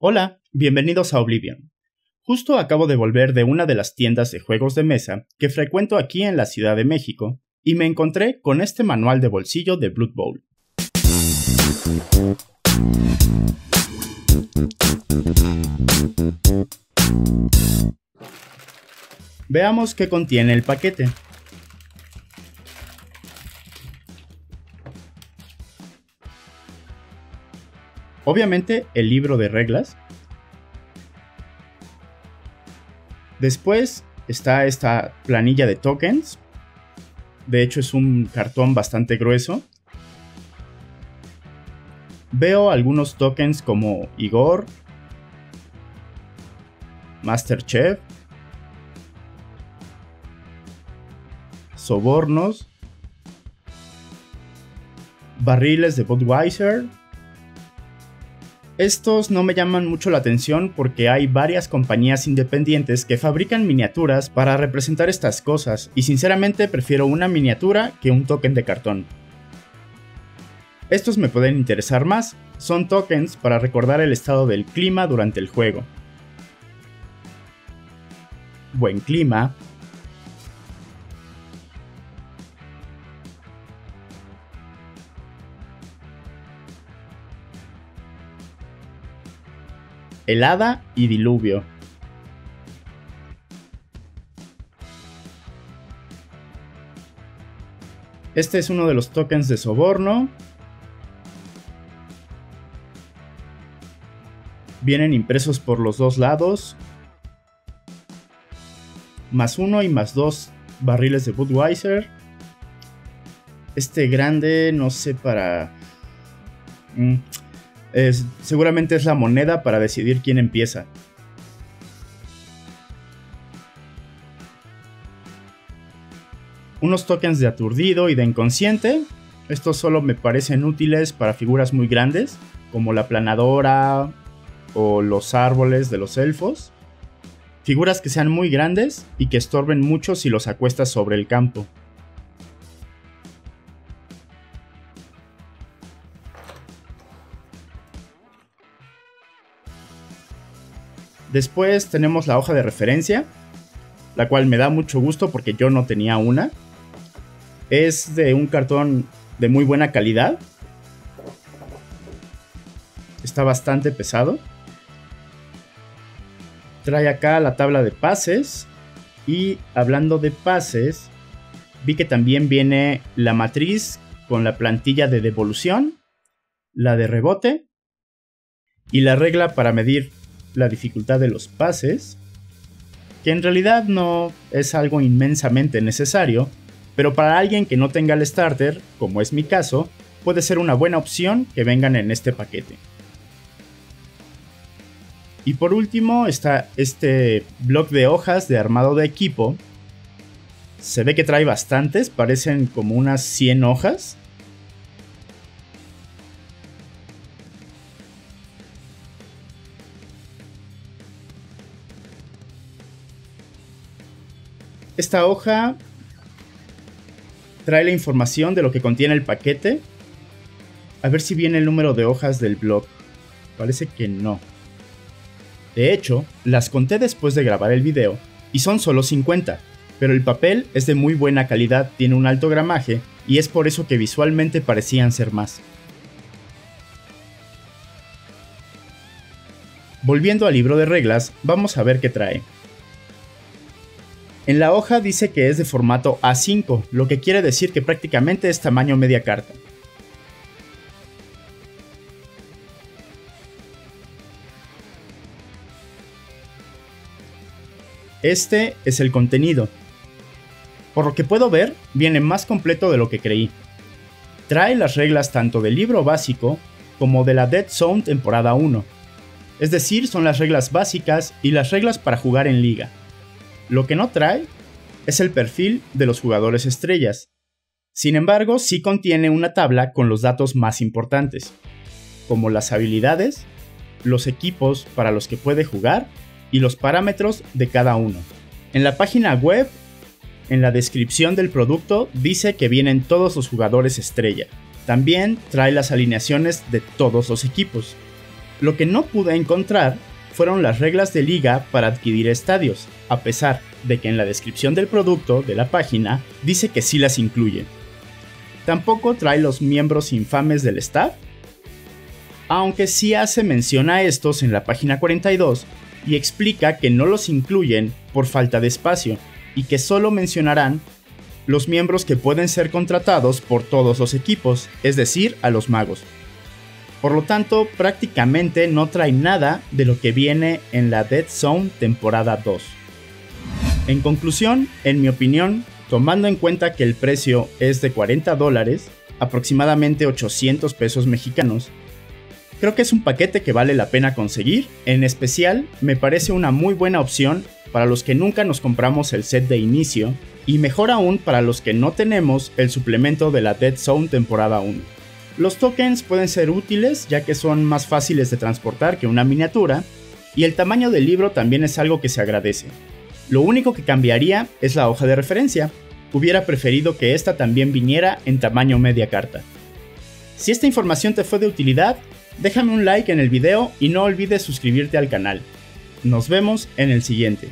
Hola, bienvenidos a Oblivion. Justo acabo de volver de una de las tiendas de juegos de mesa que frecuento aquí en la Ciudad de México y me encontré con este manual de bolsillo de Blood Bowl. Veamos qué contiene el paquete. Obviamente el libro de reglas. Después está esta planilla de tokens. De hecho es un cartón bastante grueso. Veo algunos tokens como Igor, Masterchef, sobornos, barriles de Budweiser. Estos no me llaman mucho la atención porque hay varias compañías independientes que fabrican miniaturas para representar estas cosas y sinceramente prefiero una miniatura que un token de cartón. Estos me pueden interesar más, son tokens para recordar el estado del clima durante el juego. Buen clima. Helada y diluvio. Este es uno de los tokens de soborno. Vienen impresos por los dos lados. +1 y +2 barriles de Budweiser. Este grande, no sé para... seguramente es la moneda para decidir quién empieza. Unos tokens de aturdido y de inconsciente. Estos solo me parecen útiles para figuras muy grandes, como la planadora o los árboles de los elfos. Figuras que sean muy grandes y que estorben mucho si los acuestas sobre el campo. Después tenemos la hoja de referencia, la cual me da mucho gusto porque yo no tenía una. Es de un cartón de muy buena calidad. Está bastante pesado. Trae acá la tabla de pases. Y hablando de pases, vi que también viene la matriz con la plantilla de devolución, la de rebote y la regla para medir la dificultad de los pases, que en realidad no es algo inmensamente necesario, pero para alguien que no tenga el starter, como es mi caso, puede ser una buena opción que vengan en este paquete. Y por último está este bloc de hojas de armado de equipo. Se ve que trae bastantes, parecen como unas 100 hojas. Esta hoja trae la información de lo que contiene el paquete. A ver si viene el número de hojas del blog. Parece que no. De hecho, las conté después de grabar el video y son solo 50, pero el papel es de muy buena calidad, tiene un alto gramaje y es por eso que visualmente parecían ser más. Volviendo al libro de reglas, vamos a ver qué trae. En la hoja dice que es de formato A5, lo que quiere decir que prácticamente es tamaño media carta. Este es el contenido. Por lo que puedo ver, viene más completo de lo que creí. Trae las reglas tanto del libro básico como de la Dead Zone temporada 1. Es decir, son las reglas básicas y las reglas para jugar en liga. Lo que no trae es el perfil de los jugadores estrellas. Sin embargo, sí contiene una tabla con los datos más importantes, como las habilidades, los equipos para los que puede jugar y los parámetros de cada uno. En la página web, en la descripción del producto, dice que vienen todos los jugadores estrella. También trae las alineaciones de todos los equipos. Lo que no pude encontrar fueron las reglas de liga para adquirir estadios, a pesar de que en la descripción del producto de la página dice que sí las incluye. Tampoco trae los miembros infames del staff, aunque sí hace mención a estos en la página 42 y explica que no los incluyen por falta de espacio y que solo mencionarán los miembros que pueden ser contratados por todos los equipos, es decir, a los magos. Por lo tanto, prácticamente no trae nada de lo que viene en la Dead Zone temporada 2. En conclusión, en mi opinión, tomando en cuenta que el precio es de $40, aproximadamente 800 pesos mexicanos, creo que es un paquete que vale la pena conseguir. En especial, me parece una muy buena opción para los que nunca nos compramos el set de inicio, y mejor aún para los que no tenemos el suplemento de la Dead Zone temporada 1. Los tokens pueden ser útiles ya que son más fáciles de transportar que una miniatura, y el tamaño del libro también es algo que se agradece. Lo único que cambiaría es la hoja de referencia. Hubiera preferido que esta también viniera en tamaño media carta. Si esta información te fue de utilidad, déjame un like en el video y no olvides suscribirte al canal. Nos vemos en el siguiente.